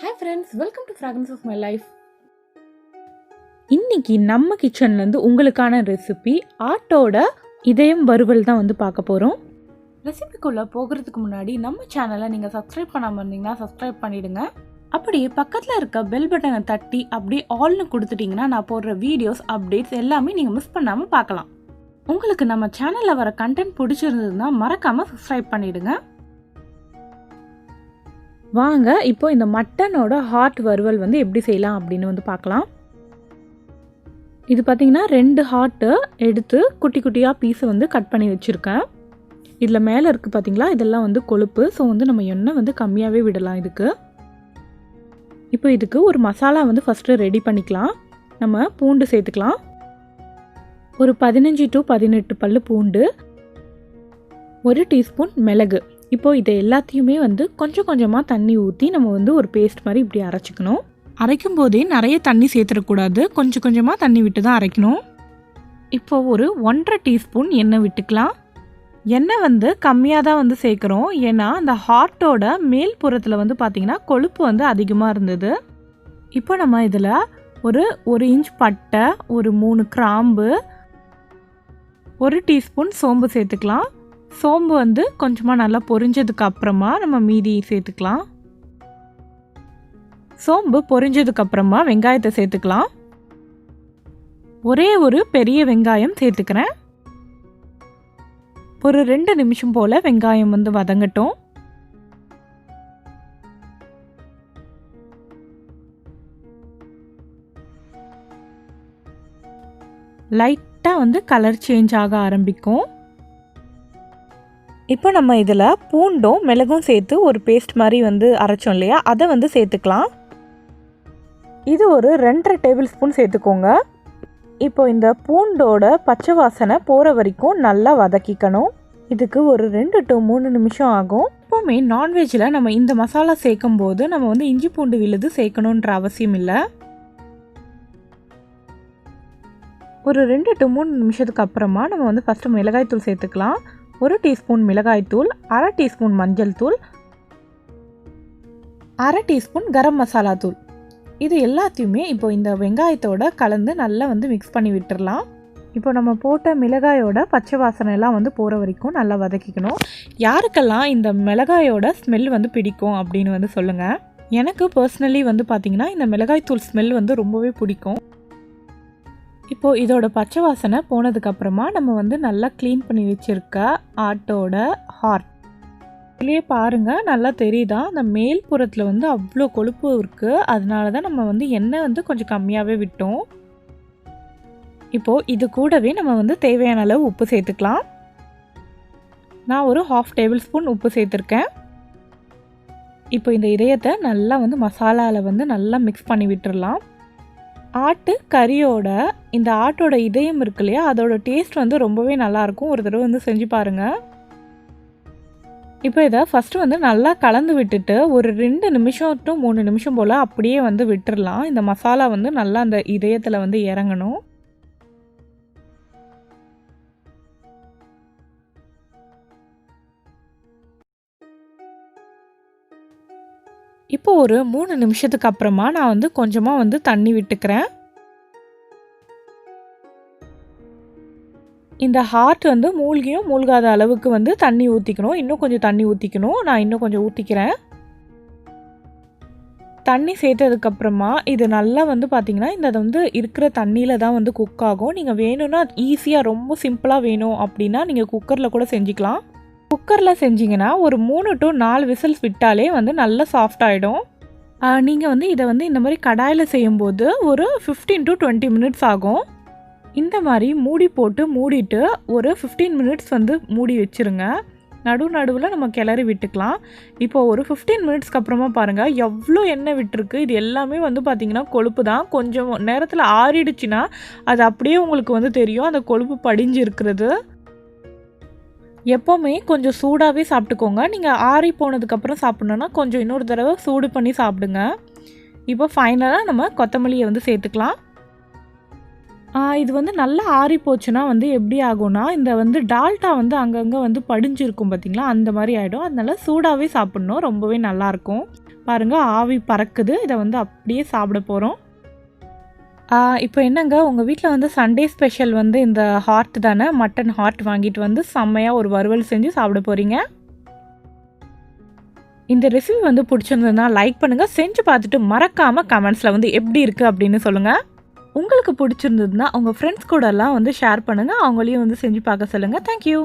Hi friends, welcome to Fragrance of My Life. இன்னைக்கு நம்ம கிச்சன்லேருந்து உங்களுக்கான ரெசிபி ஆட்டோட இதயம் வறுவல் தான் வந்து பார்க்க போகிறோம். ரெசிபிக்குள்ளே போகிறதுக்கு முன்னாடி நம்ம சேனலை நீங்கள் சப்ஸ்கிரைப் பண்ணாமல் இருந்தீங்கன்னா சப்ஸ்கிரைப் பண்ணிவிடுங்க. அப்படியே பக்கத்தில் இருக்க பெல் பட்டனை தட்டி அப்படியே ஆல்னு கொடுத்துட்டிங்கன்னா நான் போடுற வீடியோஸ் அப்டேட்ஸ் எல்லாமே நீங்கள் மிஸ் பண்ணாமல் பார்க்கலாம். உங்களுக்கு நம்ம சேனலில் வர கண்டென்ட் பிடிச்சிருந்ததுன்னா மறக்காமல் சப்ஸ்கிரைப் பண்ணிவிடுங்க. வாங்க இப்போ இந்த மட்டனோட ஹார்ட் வறுவல் வந்து எப்படி செய்யலாம் அப்படின்னு வந்து பார்க்கலாம். இது பார்த்திங்கன்னா 2 ஹார்ட்டு எடுத்து குட்டி குட்டியாக பீஸை வந்து கட் பண்ணி வச்சுருக்கேன். இதில் மேலே இருக்குது பார்த்திங்களா, இதெல்லாம் வந்து கொழுப்பு. ஸோ வந்து நம்ம எண்ணெய் வந்து கம்மியாகவே விடலாம் இதுக்கு. இப்போ இதுக்கு ஒரு மசாலா வந்து ஃபஸ்ட்டு ரெடி பண்ணிக்கலாம். நம்ம பூண்டு சேர்த்துக்கலாம். ஒரு 15 to 18 பல்லு பூண்டு, 1 டீஸ்பூன் மிளகு. இப்போது இதை எல்லாத்தையுமே வந்து கொஞ்சம் கொஞ்சமாக தண்ணி ஊற்றி நம்ம வந்து ஒரு பேஸ்ட் மாதிரி இப்படி அரைச்சிக்கணும். அரைக்கும் போதே நிறைய தண்ணி சேர்த்துடக்கூடாது, கொஞ்சம் கொஞ்சமாக தண்ணி விட்டு தான் அரைக்கணும். இப்போது ஒரு 1.5 டீஸ்பூன் எண்ணெய் விட்டுக்கலாம். எண்ணெய் வந்து கம்மியாக தான் வந்து சேர்க்குறோம், ஏன்னா அந்த ஹார்ட்டோட மேல் புறத்தில் வந்து பார்த்திங்கன்னா கொழுப்பு வந்து அதிகமாக இருந்தது. இப்போ நம்ம இதில் ஒரு இன்ச் பட்டை, ஒரு 3 கிராம்பு, 1 டீஸ்பூன் சோம்பு சேர்த்துக்கலாம். சோம்பு வந்து கொஞ்சமாக நல்லா பொரிஞ்சதுக்கு அப்புறமா நம்ம மீதி சேர்த்துக்கலாம். சோம்பு பொரிஞ்சதுக்கு அப்புறமா வெங்காயத்தை சேர்த்துக்கலாம். ஒரு பெரிய வெங்காயம் சேர்த்துக்கிறேன். ஒரு 2 நிமிஷம் போல் வெங்காயம் வந்து வதங்கட்டும். லைட்டாக வந்து கலர் சேஞ்ச் ஆக ஆரம்பிக்கும். இப்போ நம்ம இதில் பூண்டும் மிளகும் சேர்த்து ஒரு பேஸ்ட் மாதிரி வந்து அரைச்சோம் இல்லையா, அதை வந்து சேர்த்துக்கலாம். இது ஒரு 2.5 டேபிள் ஸ்பூன் சேர்த்துக்கோங்க. இப்போ இந்த பூண்டோட பச்சை வாசனை போகிற வரைக்கும் நல்லா வதக்கிக்கணும். இதுக்கு ஒரு 2 to 3 நிமிஷம் ஆகும். எப்போவுமே நான்வெஜ்ஜில் நம்ம இந்த மசாலா சேர்க்கும் போது நம்ம வந்து இஞ்சி பூண்டு விழுது சேர்க்கணுன்ற அவசியம் இல்லை. ஒரு 2 to 3 நிமிஷத்துக்கு அப்புறமா நம்ம வந்து ஃபஸ்ட்டு மிளகாய்த்தூள் சேர்த்துக்கலாம். 1 டீஸ்பூன் மிளகாய்த்தூள், 1/2 டீஸ்பூன் மஞ்சள் தூள், 1/2 டீஸ்பூன் கரம் மசாலா தூள். இது எல்லாத்தையுமே இப்போ இந்த வெங்காயத்தோட கலந்து நல்லா வந்து மிக்ஸ் பண்ணி விட்டுடலாம். இப்போ நம்ம போட்ட மிளகாயோட பச்சை வாசனை எல்லாம் வந்து போகிற வரைக்கும் நல்லா வதக்கிக்கணும். யாருக்கெல்லாம் இந்த மிளகாயோட ஸ்மெல் வந்து பிடிக்கும் அப்படின்னு வந்து சொல்லுங்கள். எனக்கு பர்சனலி வந்து பார்த்திங்கன்னா இந்த மிளகாய்த்தூள் ஸ்மெல் வந்து ரொம்பவே பிடிக்கும். இப்போது இதோட பச்சை வாசனை போனதுக்கப்புறமா நம்ம வந்து நல்லா க்ளீன் பண்ணி வச்சுருக்க ஆட்டோட ஹார்ட் இதுலேயே பாருங்கள், நல்லா தெரியுதா, அந்த மேல் புறத்தில் வந்து அவ்வளோ கொழுப்பு இருக்குது. அதனால தான் நம்ம வந்து எண்ணெய் வந்து கொஞ்சம் கம்மியாகவே விட்டோம். இப்போது இது கூடவே நம்ம வந்து தேவையான அளவு உப்பு சேர்த்துக்கலாம். நான் ஒரு 1/2 டேபிள் ஸ்பூன் உப்பு சேர்த்துருக்கேன். இப்போ இந்த இதயத்தை நல்லா வந்து மசாலாவில் வந்து நல்லா மிக்ஸ் பண்ணி விட்டுடலாம். ஆட்டு கறியோட இந்த ஆட்டோட இதயம் இருக்கு இல்லையா, அதோட டேஸ்ட் வந்து ரொம்பவே நல்லாயிருக்கும். ஒரு தடவை வந்து செஞ்சு பாருங்கள். இப்போ இதை ஃபஸ்ட்டு வந்து நல்லா கலந்து விட்டுட்டு ஒரு 2 நிமிஷம் to 3 நிமிஷம் போல் அப்படியே வந்து விட்டுடலாம். இந்த மசாலா வந்து நல்லா அந்த இதயத்தில் வந்து இறங்கணும். இப்போ ஒரு 3 நிமிஷத்துக்கு அப்புறமா நான் வந்து கொஞ்சமாக வந்து தண்ணி விட்டுக்கிறேன். இந்த ஹார்ட் வந்து மூழ்கியும் மூழ்காத அளவுக்கு வந்து தண்ணி ஊற்றிக்கணும். இன்னும் கொஞ்சம் தண்ணி ஊற்றிக்கணும். நான் இன்னும் கொஞ்சம் ஊற்றிக்கிறேன். தண்ணி சேர்த்ததுக்கப்புறமா இது நல்லா வந்து பார்த்திங்கன்னா இந்த வந்து இருக்கிற தண்ணியில் தான் வந்து குக் ஆகும். நீங்கள் வேணும்னா ஈஸியாக ரொம்ப சிம்பிளாக வேணும் அப்படின்னா நீங்கள் குக்கரில் கூட செஞ்சுக்கலாம். குக்கரில் செஞ்சிங்கன்னா ஒரு 3 to 4 விசில்ஸ் விட்டாலே வந்து நல்லா சாஃப்ட் ஆகிடும். நீங்கள் வந்து இதை வந்து இந்த மாதிரி கடாயில் செய்யும்போது ஒரு 15 to 20 மினிட்ஸ் ஆகும். இந்த மாதிரி மூடி போட்டு மூடிட்டு ஒரு 15 மினிட்ஸ் வந்து மூடி வச்சுருங்க. நடுவில் நம்ம கிளறி விட்டுக்கலாம். இப்போது ஒரு 15 மினிட்ஸ்க்கு அப்புறமா பாருங்கள் எவ்வளோ எண்ணெய் விட்டுருக்கு. இது எல்லாமே வந்து பார்த்திங்கன்னா கொழுப்பு தான். கொஞ்சம் நேரத்தில் ஆறிடுச்சுன்னா அது அப்படியே உங்களுக்கு வந்து தெரியும், அந்த கொழுப்பு படிஞ்சு இருக்கிறது. எப்போவுமே கொஞ்சம் சூடாகவே சாப்பிட்டுக்கோங்க. நீங்கள் ஆறி போனதுக்கப்புறம் சாப்பிட்ணுன்னா கொஞ்சம் இன்னொரு தடவை சூடு பண்ணி சாப்பிடுங்க. இப்போ ஃபைனலாக நம்ம கொத்தமல்லியை வந்து சேர்த்துக்கலாம். இது வந்து நல்லா ஆறி போச்சுன்னா வந்து எப்படி ஆகும்னா, இந்த வந்து டால்டா வந்து அங்கங்கே வந்து படிஞ்சிருக்கும் பார்த்திங்களா, அந்த மாதிரி ஆகிடும். அதனால சூடாகவே சாப்பிட்ணும், ரொம்பவே நல்லாயிருக்கும். பாருங்கள் ஆவி பறக்குது. இதை வந்து அப்படியே சாப்பிட போகிறோம். இப்போ என்னங்க உங்கள் வீட்டில் வந்து சண்டே ஸ்பெஷல் வந்து இந்த ஹார்ட் தானே, மட்டன் ஹார்ட் வாங்கிட்டு வந்து செம்மையாக ஒரு வறுவல் செஞ்சு சாப்பிட போகிறீங்க. இந்த ரெசிபி வந்து பிடிச்சிருந்ததுன்னா லைக் பண்ணுங்கள். செஞ்சு பார்த்துட்டு மறக்காமல் கமெண்ட்ஸில் வந்து எப்படி இருக்குது அப்படின்னு சொல்லுங்கள். உங்களுக்கு பிடிச்சிருந்ததுன்னா உங்கள் ஃப்ரெண்ட்ஸ் கூடலாம் வந்து ஷேர் பண்ணுங்கள். அவங்களையும் வந்து செஞ்சு பார்க்க சொல்லுங்கள். தேங்க்யூ.